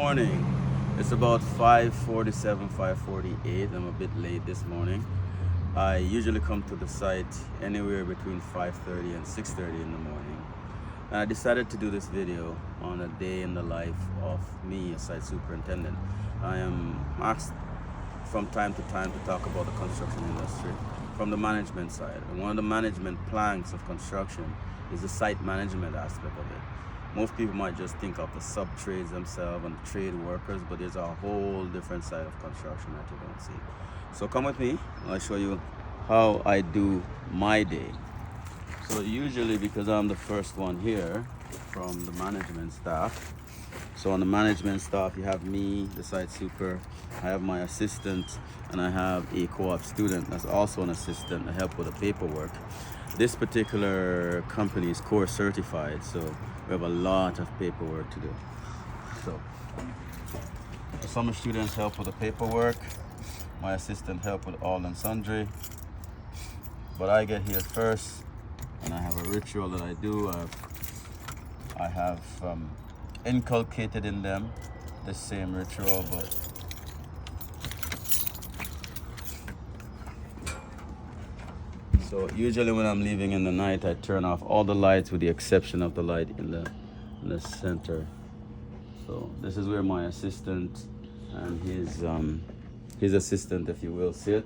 morning. It's about 5:47, 5:48. I'm a bit late this morning. I usually come to the site anywhere between 5:30 and 6:30 in the morning. And I decided to do this video on a day in the life of me, a site superintendent. I am asked from time to time to talk about the construction industry from the management side. And one of the management planks of construction is the site management aspect of it. Most people might just think of the sub-trades themselves and the trade workers, but there's a whole different side of construction that you don't see. So come with me, I'll show you how I do my day. So usually, because I'm the first one here from the management staff, so on the management staff you have me, the site super, I have my assistant, and I have a co-op student that's also an assistant to help with the paperwork. This particular company is core certified, so we have a lot of paperwork to do. So the summer students help with the paperwork, my assistant help with all and sundry, but I get here first and I have a ritual that I do. I have inculcated in them the same ritual, but so usually when I'm leaving in the night, I turn off all the lights with the exception of the light in the center. So this is where my assistant and his assistant, if you will, sit.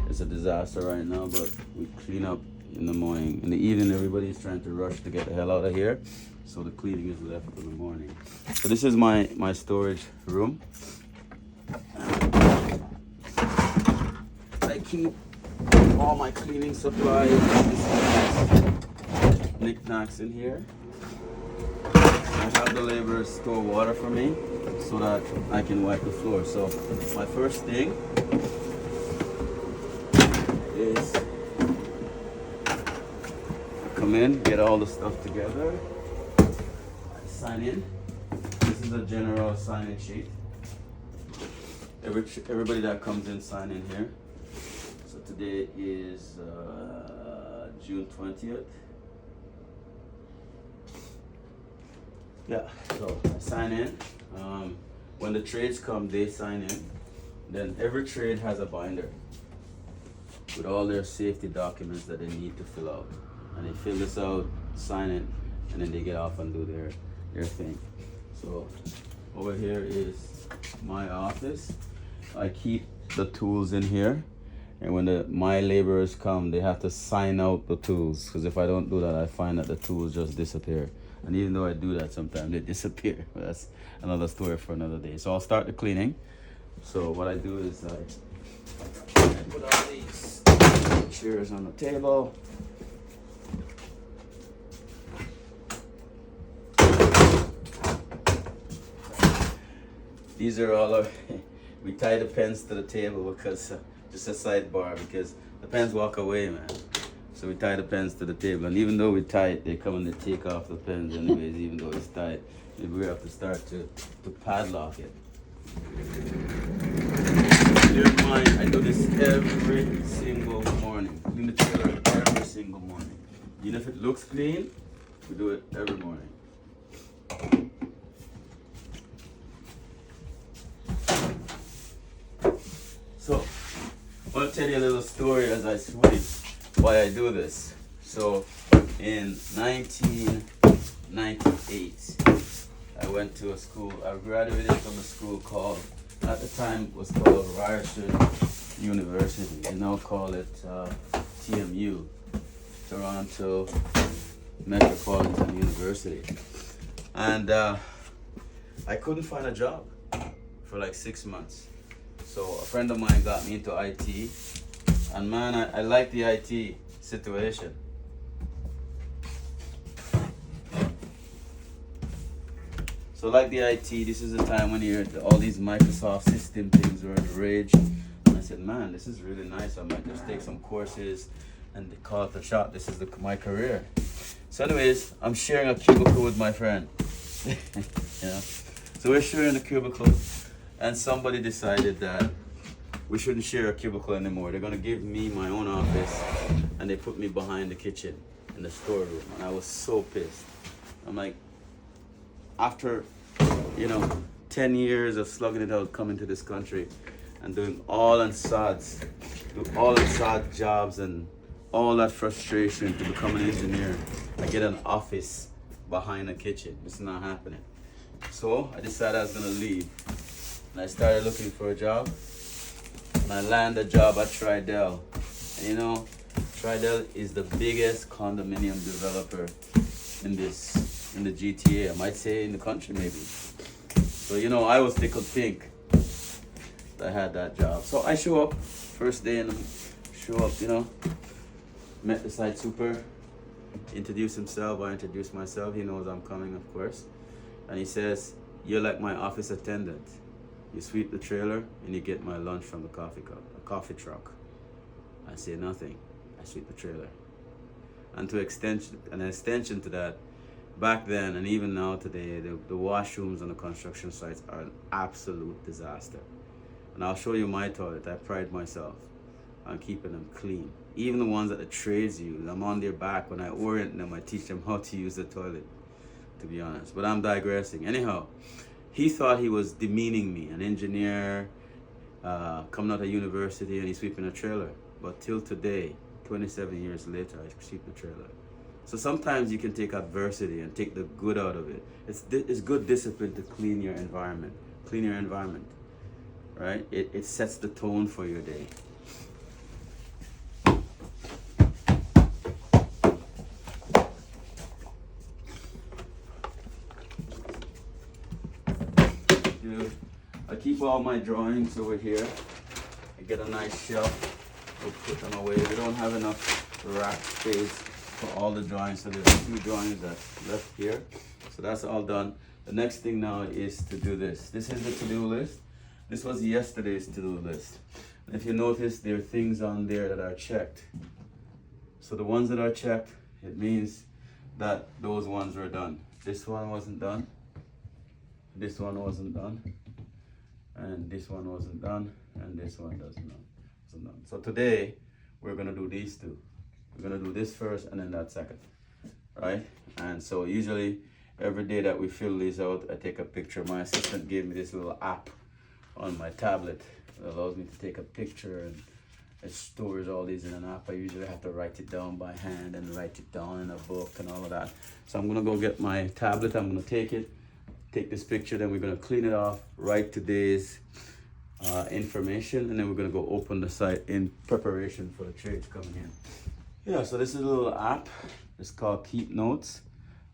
It's a disaster right now, but we clean up in the morning. In the evening, everybody's trying to rush to get the hell out of here, so the cleaning is left for the morning. So this is my storage room. I keep all my cleaning supplies, knickknacks in here. I have the laborers store water for me so that I can wipe the floor. So my first thing is come in, get all the stuff together, I sign in. This is a general sign-in sheet. Everybody that comes in sign in here. So today is June 20th. Yeah, so I sign in. When the trades come, they sign in. Then every trade has a binder with all their safety documents that they need to fill out. And they fill this out, sign it, and then they get off and do their thing. So over here is my office. I keep the tools in here. And when my laborers come, they have to sign out the tools, because if I don't do that, I find that the tools just disappear. And even though I do that, sometimes they disappear. But that's another story for another day. So I'll start the cleaning. So what I do is I put all these chairs on the table. These are all our, we tie the pens to the table because just a sidebar, because the pens walk away, man. So we tie the pens to the table, and even though we tie it, they come and they take off the pens anyways, even though it's tied. Maybe we have to start to padlock it. Bear in mind, I do this every single morning. Clean the trailer every single morning. Even if it looks clean, we do it every morning. So, I want to tell you a little story as I sweep why I do this. So, in 1998, I went to a school. I graduated from a school called, at the time it was called Ryerson University. They now call it TMU, Toronto Metropolitan University. And I couldn't find a job for like 6 months. So a friend of mine got me into IT, and man, I like the IT situation. So like the IT, this is the time when all these Microsoft system things were the rage. And I said, man, this is really nice. I might just take some courses and call it a shot. This is my career. So anyways, I'm sharing a cubicle with my friend. Yeah. So we're sharing a cubicle. And somebody decided that we shouldn't share a cubicle anymore. They're gonna give me my own office, and they put me behind the kitchen in the storeroom. And I was so pissed. I'm like, after 10 years of slugging it out coming to this country and doing all inside jobs and all that frustration to become an engineer. I get an office behind a kitchen. It's not happening. So I decided I was gonna leave. And I started looking for a job. And I landed a job at Tridel. And you know, Tridel is the biggest condominium developer in the GTA. I might say in the country maybe. So you know, I was tickled pink that I had that job. So I show up, first day, and show up, you know, met the site super, introduced himself, I introduced myself, he knows I'm coming of course. And he says, you're like my office attendant. You sweep the trailer and you get my lunch from the coffee truck. I say nothing, I sweep the trailer. And an extension to that, back then and even now today, the washrooms on the construction sites are an absolute disaster. And I'll show you my toilet. I pride myself on keeping them clean. Even the ones that the trades use, I'm on their back. When I orient them, I teach them how to use the toilet, to be honest. But I'm digressing. Anyhow, he thought he was demeaning me, an engineer coming out of university, and he's sweeping a trailer. But till today, 27 years later, I sweep the trailer. So sometimes you can take adversity and take the good out of it. It's good discipline to clean your environment. Clean your environment, right? It sets the tone for your day. I keep all my drawings over here. I get a nice shelf. We'll put them away. We don't have enough rack space for all the drawings, so there's a few drawings that's left here. So that's all done. The next thing now is to do this. This is the to-do list. This was yesterday's to-do list. And if you notice, there are things on there that are checked. So the ones that are checked, it means that those ones were done. This one wasn't done. This one wasn't done. And this one wasn't done. And this one wasn't done. So today, we're gonna do these two. We're gonna do this first and then that second, right? And so usually, every day that we fill these out, I take a picture. My assistant gave me this little app on my tablet that allows me to take a picture, and it stores all these in an app. I usually have to write it down by hand and write it down in a book and all of that. So I'm gonna go get my tablet, I'm gonna take this picture, then we're gonna clean it off, write today's information, and then we're gonna go open the site in preparation for the trades coming in. Yeah, so this is a little app. It's called Keep Notes.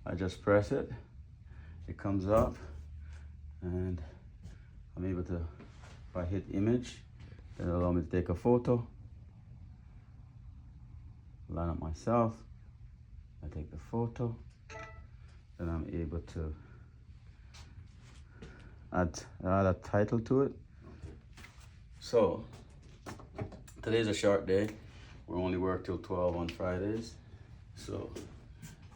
I just press it, it comes up, and I'm able to, if I hit image, then it'll allow me to take a photo, line up myself, I take the photo, then I'm able to add a title to it. So, today's a short day. We only work till 12 on Fridays. So,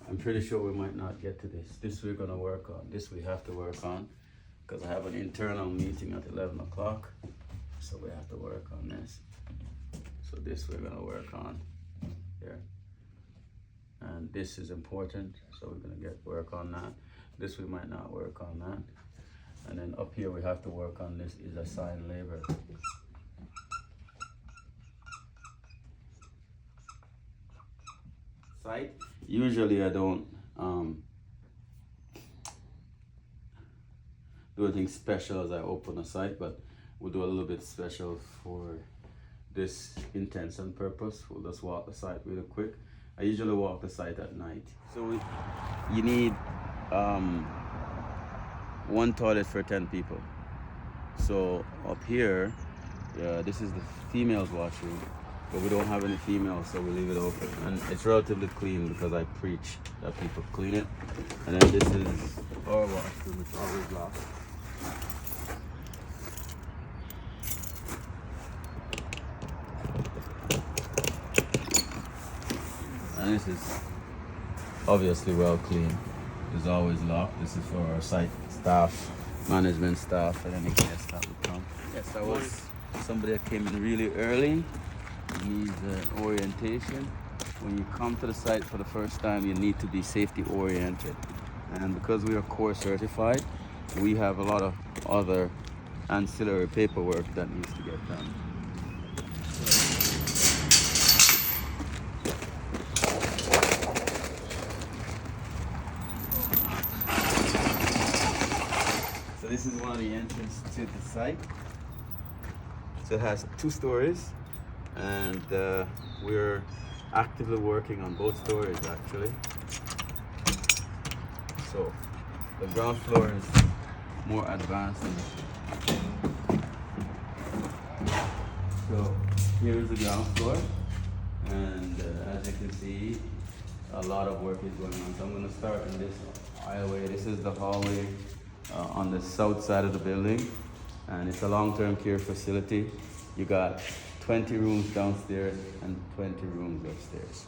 I'm pretty sure we might not get to this. This we're gonna work on. This we have to work on because I have an internal meeting at 11 o'clock. So we have to work on this. So this we're gonna work on here. And this is important. So we're gonna work on that. This we might not work on that. And then up here we have to work on this is assigned labor. Site. Usually I don't do anything special as I open a site, but we'll do a little bit special for this intents and purpose. We'll just walk the site really quick. I usually walk the site at night. So you need one toilet for 10 people. So up here, this is the females washroom, but we don't have any females, so we leave it open. And it's relatively clean because I preach that people clean it. And then this is our washroom, it's always locked. And this is obviously well clean. It's always locked. This is for our site staff, management staff, and any guests that would come. Yes, that was somebody that came in really early. Needs orientation. When you come to the site for the first time, you need to be safety oriented. And because we are core certified, we have a lot of other ancillary paperwork that needs to get done. So this is one of the entrances to the site. So it has 2 stories, and we're actively working on both stories actually. So the ground floor is more advanced. So here's the ground floor, and as you can see, a lot of work is going on. So I'm going to start in this aisleway. This is the hallway on the south side of the building, and it's a long-term care facility. You got 20 rooms downstairs and 20 rooms upstairs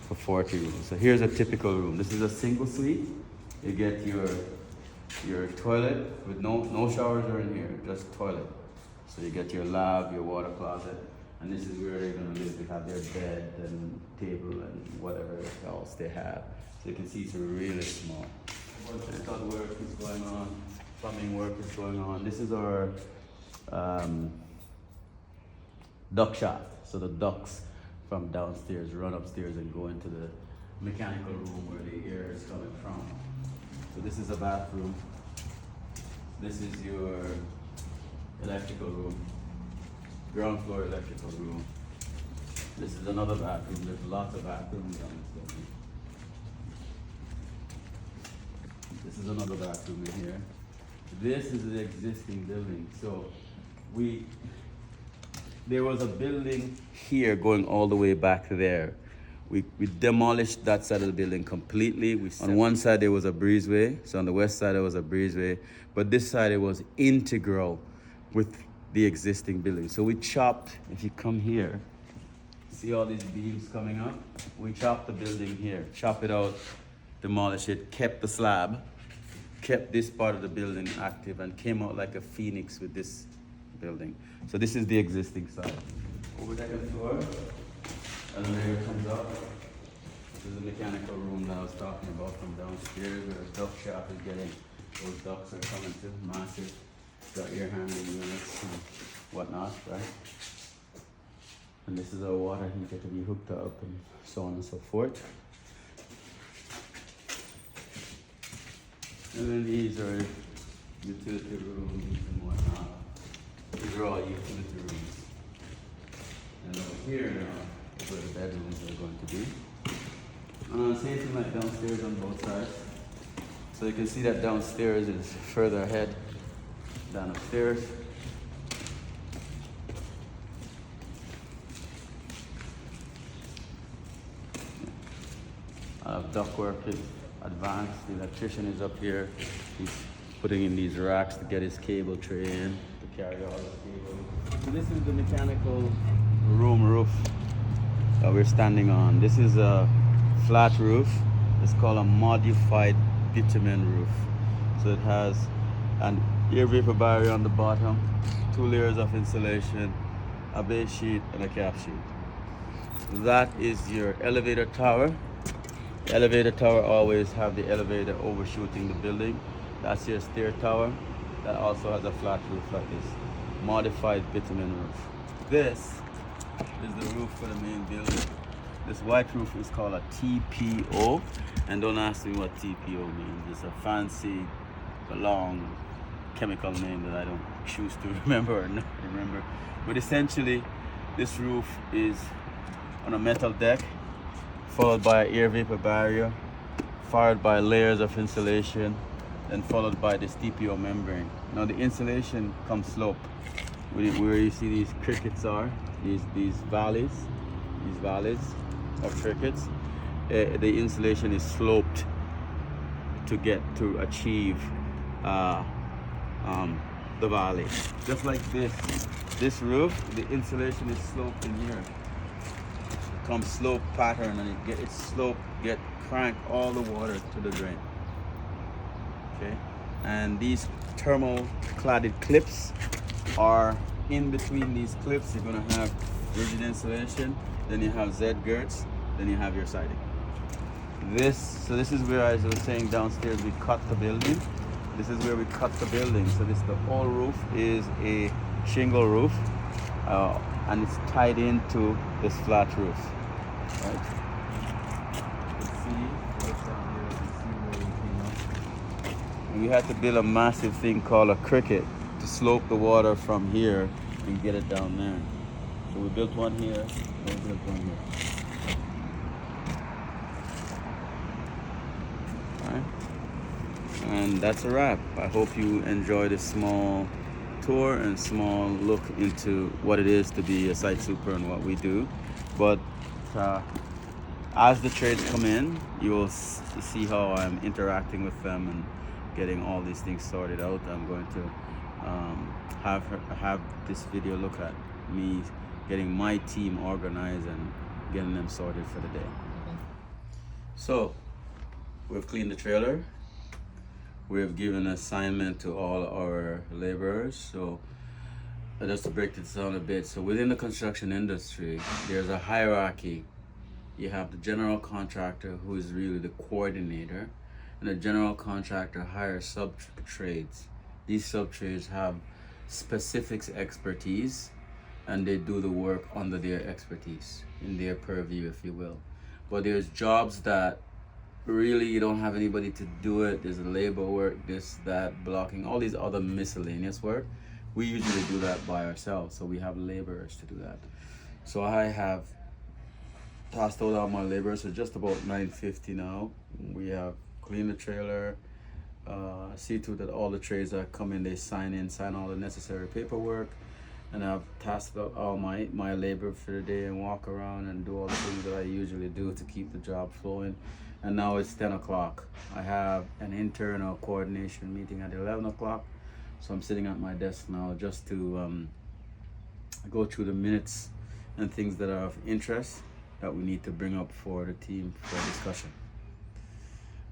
for 40 rooms. So here's a typical room. This is a single suite. You get your toilet with no showers are in here, just toilet. So you get your lab, your water closet, and this is where they're gonna live. They have their bed and table and whatever else they have. So you can see it's really small. Stud work is going on, plumbing work is going on. This is our duct shaft. So the ducts from downstairs run upstairs and go into the mechanical room where the air is coming from. So this is a bathroom. This is your electrical room, ground floor electrical room. This is another bathroom. There's lots of bathrooms on this building. This is another bathroom in here. This is the existing building. So there was a building here going all the way back there. We demolished that side of the building completely. On one side there was a breezeway, so on the west side there was a breezeway, but this side it was integral with the existing building. So we chopped, if you come here, see all these beams coming up? We chopped the building here, chop it out, demolish it, kept the slab, kept this part of the building active, and came out like a phoenix with this building. So this is the existing side. Over second floor. Elevator comes up. This is the mechanical room that I was talking about from downstairs where the duct shaft is getting, those ducts are coming to, massive. Got air handling units and whatnot, right? And this is our water heater to be hooked up and so on and so forth. And then these are utility rooms and whatnot. These are all utility rooms. And over here now, where the bedrooms are going to be. Same thing like downstairs on both sides. So you can see that downstairs is further ahead than upstairs. Ductwork is advanced. The electrician is up here. He's putting in these racks to get his cable tray in to carry all the cable. So this is the mechanical room roof that we're standing on. This is a flat roof. It's called a modified bitumen roof. So it has an air vapor barrier on the bottom, 2 layers of insulation, a base sheet and a cap sheet. That is your elevator tower. The elevator tower always have the elevator overshooting the building. That's your stair tower. That also has a flat roof like this. Modified bitumen roof. This is the roof for the main building. This white roof is called a TPO, and don't ask me what TPO means. It's a fancy, long chemical name that I don't choose to remember or not remember. But essentially, this roof is on a metal deck, followed by an air vapor barrier, followed by layers of insulation, then followed by this TPO membrane. Now the insulation comes slope. Where you see these crickets are, these valleys of crickets, the insulation is sloped to achieve the valley. Just like this roof, the insulation is sloped in here. It comes slope pattern, and its slope crank all the water to the drain. Okay, and these thermal cladded clips are in between these clips. You're gonna have rigid insulation, then you have Z girts, then you have your siding. So this is where, as I was saying, downstairs we cut the building. This is where we cut the building. So the whole roof is a shingle roof, and it's tied into this flat roof. Right? You can see right down here. You can see where we came up. And we had to build a massive thing called a cricket to slope the water from here and get it down there. So we built one here, and we built one here. Alright. And that's a wrap. I hope you enjoy this small tour and small look into what it is to be a site super and what we do. But as the trades come in, you will see how I'm interacting with them and getting all these things sorted out. I'm going to have this video look at me getting my team organized and getting them sorted for the day. So we've cleaned the trailer. We've given assignment to all our laborers. So just to break this down a bit, so within the construction industry, there's a hierarchy. You have the general contractor, who is really the coordinator, and the general contractor hires sub-trades. These sub-trades have specific expertise, and they do the work under their expertise, in their purview, if you will. But there's jobs that really you don't have anybody to do it. There's labor work, this, that, blocking, all these other miscellaneous work. We usually do that by ourselves, so we have laborers to do that. So I have tossed out all my laborers, so just about 950 now. We have cleaned the trailer, see to that all the trades that come in, they sign all the necessary paperwork, and I've tasked out all my labor for the day and walk around and do all the things that I usually do to keep the job flowing. And now it's 10 o'clock. I have an internal coordination meeting at 11 o'clock. So I'm sitting at my desk now just to go through the minutes and things that are of interest that we need to bring up for the team for discussion.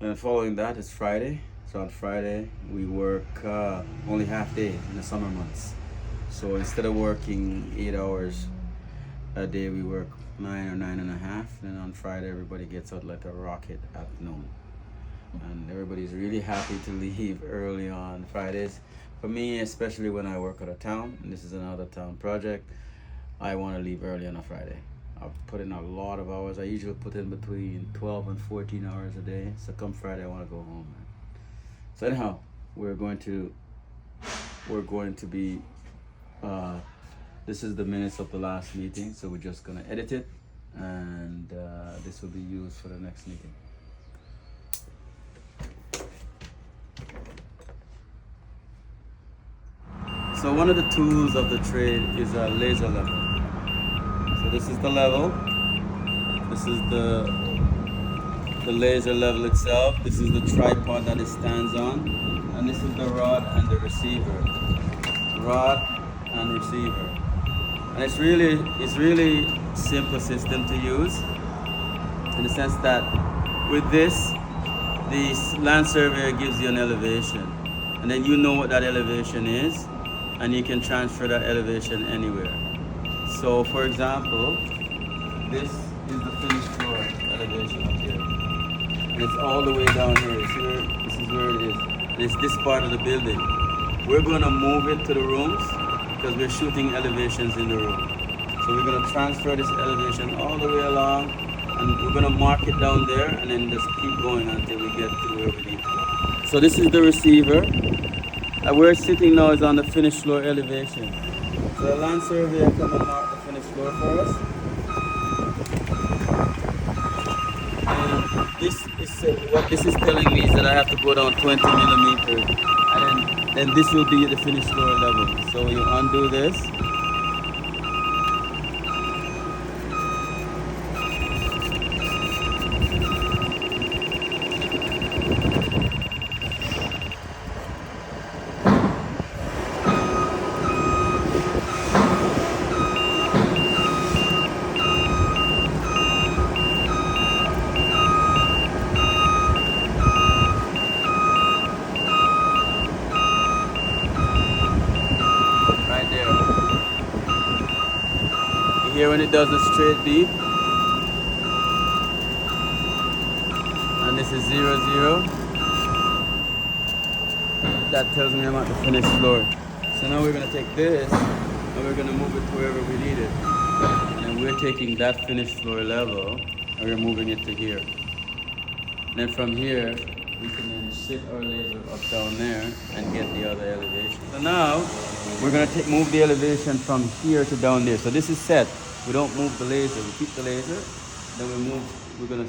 And following that is Friday. So on Friday, we work only half day in the summer months. So instead of working 8 hours a day, we work 9 or 9.5. Then on Friday, everybody gets out like a rocket at noon. And everybody's really happy to leave early on Fridays. For me, especially when I work out of town, and this is an out-of-town project, I want to leave early on a Friday. I've put in a lot of hours. I usually put in between 12 and 14 hours a day. So come Friday, I want to go home, man. So anyhow, we're going to be, this is the minutes of the last meeting, so we're just going to edit it, and this will be used for the next meeting. So one of the tools of the trade is a laser level. So this is the level. This is the laser level itself. This is the tripod that it stands on. And this is the rod and the receiver. Rod and receiver. And it's really simple system to use, in the sense that with this, the land surveyor gives you an elevation. And then you know what that elevation is, and you can transfer that elevation anywhere. So for example, this is the finished floor elevation up here. And it's all the way down here. This is where it is. It's this part of the building. We're going to move it to the rooms because we're shooting elevations in the room. So we're going to transfer this elevation all the way along, and we're going to mark it down there, and then just keep going until we get to where we need to go. So this is the receiver. Where it's sitting now is on the finished floor elevation. So the land surveyor come and mark the finished floor for us. And what this is telling me is that I have to go down 20 millimeters, and then this will be the finished floor level. So you undo this. Here when it does a straight beam, and this is 0, 0. that tells me I'm at the finished floor. So now we're gonna take this and we're gonna move it to wherever we need it. And then we're taking that finished floor level and we're moving it to here. And then from here, we can then sit our laser up down there and get the other elevation. So now we're gonna move the elevation from here to down there. So this is set. We don't move the laser. We keep the laser. Then we're gonna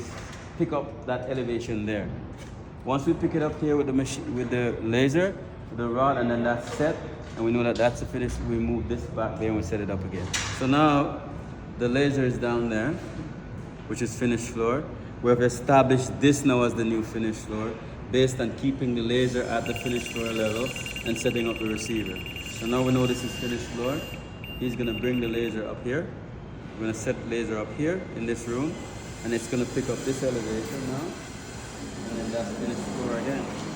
pick up that elevation there. Once we pick it up here with the machine, with the laser, the rod, and then that's set, and we know that that's the finish, we move this back there and we set it up again. So now the laser is down there, which is finished floor. We have established this now as the new finished floor based on keeping the laser at the finished floor level and setting up the receiver. So now we know this is finished floor. He's gonna bring the laser up here. We're gonna set the laser up here in this room, and it's gonna pick up this elevation now, and then that's finished floor again.